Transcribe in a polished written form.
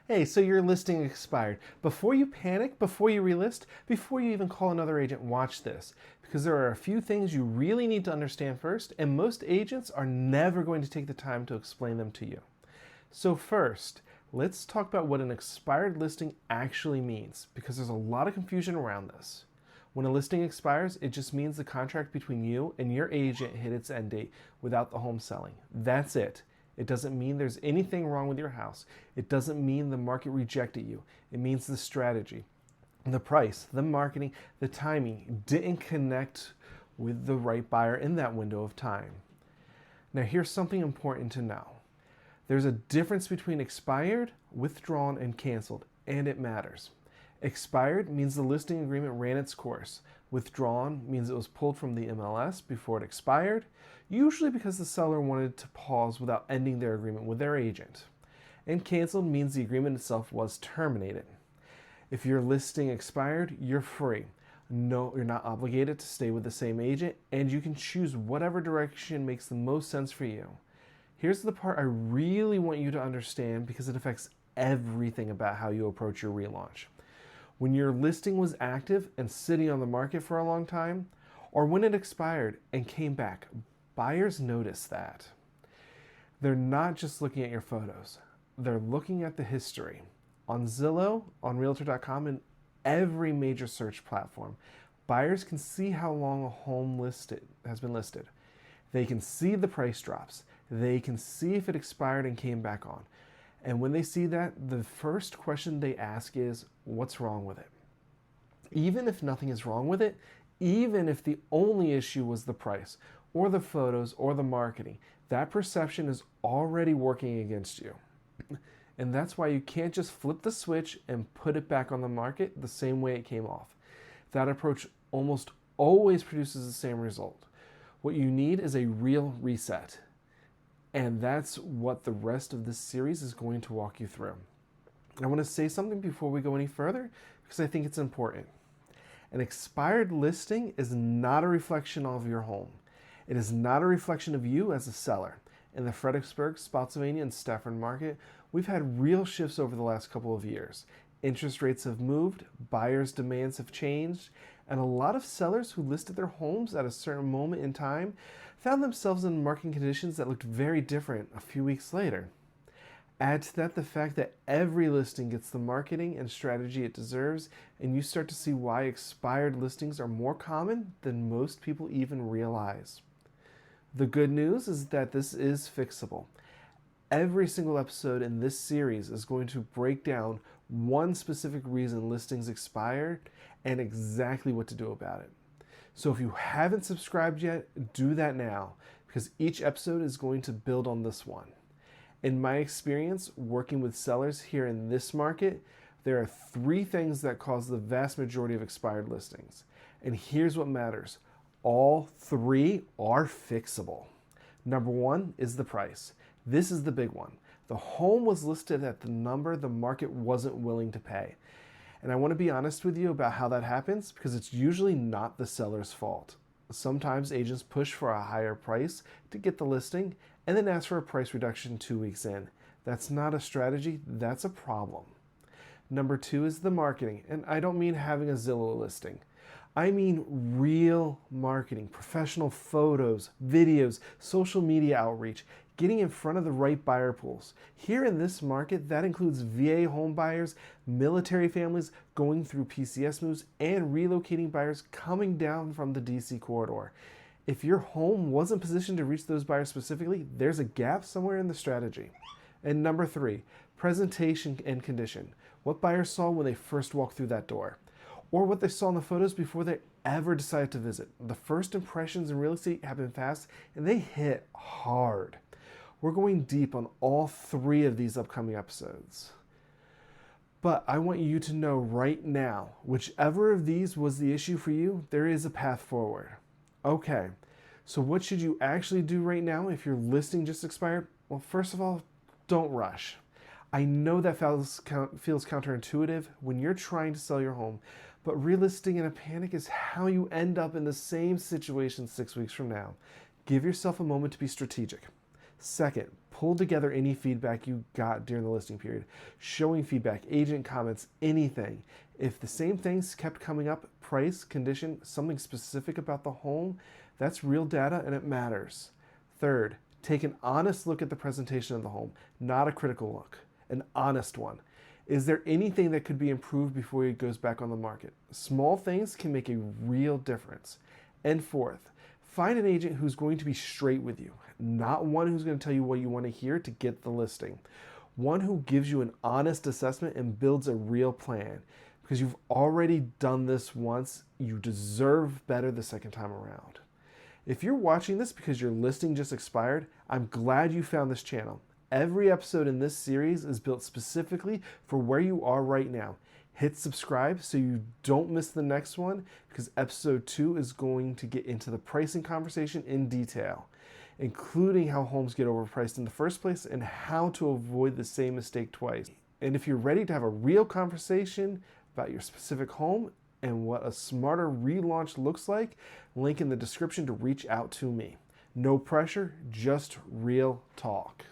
Hey, so your listing expired. Before you panic, before you relist, before you even call another agent, watch this. Because there are a few things you really need to understand first, and most agents are never going to take the time to explain them to you. So first, let's talk about what an expired listing actually means, because there's a lot of confusion around this. When a listing expires, it just means the contract between you and your agent hit its end date without the home selling. That's it. It doesn't mean there's anything wrong with your house. It doesn't mean the market rejected you. It means the strategy, the price, the marketing, the timing didn't connect with the right buyer in that window of time. Now, here's something important to know. There's a difference between expired, withdrawn, and canceled, and it matters. Expired means the listing agreement ran its course. Withdrawn means it was pulled from the MLS before it expired, usually because the seller wanted to pause without ending their agreement with their agent. And canceled means the agreement itself was terminated. If your listing expired, you're free. No, you're not obligated to stay with the same agent, and you can choose whatever direction makes the most sense for you. Here's the part I really want you to understand because it affects everything about how you approach your relaunch. When your listing was active and sitting on the market for a long time, or when it expired and came back, buyers notice that. They're not just looking at your photos, they're looking at the history. On Zillow, on Realtor.com, and every major search platform, buyers can see how long a home has been listed. They can see the price drops. They can see if it expired and came back on. And when they see that, the first question they ask is, what's wrong with it? Even if nothing is wrong with it, even if the only issue was the price or the photos or the marketing, that perception is already working against you. And that's why you can't just flip the switch and put it back on the market the same way it came off. That approach almost always produces the same result. What you need is a real reset. And that's what the rest of this series is going to walk you through. I want to say something before we go any further because I think it's important. An expired listing is not a reflection of your home. It is not a reflection of you as a seller. In the Fredericksburg, Spotsylvania, and Stafford market, we've had real shifts over the last couple of years. Interest rates have moved, buyers' demands have changed, and a lot of sellers who listed their homes at a certain moment in time found themselves in market conditions that looked very different a few weeks later. Add to that the fact that every listing gets the marketing and strategy it deserves, and you start to see why expired listings are more common than most people even realize. The good news is that this is fixable. Every single episode in this series is going to break down one specific reason listings expired and exactly what to do about it. So if you haven't subscribed yet, do that now because each episode is going to build on this one. In my experience working with sellers here in this market, there are 3 things that cause the vast majority of expired listings. And here's what matters. All 3 are fixable. Number 1 is the price. This is the big one. The home was listed at the number the market wasn't willing to pay. And I want to be honest with you about how that happens because it's usually not the seller's fault. Sometimes agents push for a higher price to get the listing and then ask for a price reduction 2 weeks in. That's not a strategy, that's a problem. Number 2 is the marketing, and I don't mean having a Zillow listing. I mean real marketing, professional photos, videos, social media outreach, getting in front of the right buyer pools. Here in this market, that includes VA home buyers, military families going through PCS moves, and relocating buyers coming down from the DC corridor. If your home wasn't positioned to reach those buyers specifically, there's a gap somewhere in the strategy. And number 3, presentation and condition. What buyers saw when they first walked through that door, or what they saw in the photos before they ever decided to visit. The first impressions in real estate happen fast and they hit hard. We're going deep on all 3 of these upcoming episodes. But I want you to know right now, whichever of these was the issue for you, there is a path forward. Okay, so what should you actually do right now if your listing just expired? Well, first of all, don't rush. I know that feels counterintuitive when you're trying to sell your home, but relisting in a panic is how you end up in the same situation 6 weeks from now. Give yourself a moment to be strategic. Second, Pull together any feedback you got during the listing period, showing feedback, agent comments, anything. If the same things kept coming up, price, condition, something specific about the home, that's real data and it matters. Third, take an honest look at the presentation of the home, not a critical look, an honest one. Is there anything that could be improved before it goes back on the market? Small things can make a real difference. And fourth, find an agent who's going to be straight with you, not one who's going to tell you what you want to hear to get the listing. One who gives you an honest assessment and builds a real plan. Because you've already done this once, you deserve better the second time around. If you're watching this because your listing just expired, I'm glad you found this channel. Every episode in this series is built specifically for where you are right now. Hit subscribe so you don't miss the next one, because episode 2 is going to get into the pricing conversation in detail, including how homes get overpriced in the first place and how to avoid the same mistake twice. And if you're ready to have a real conversation about your specific home and what a smarter relaunch looks like, link in the description to reach out to me. No pressure, just real talk.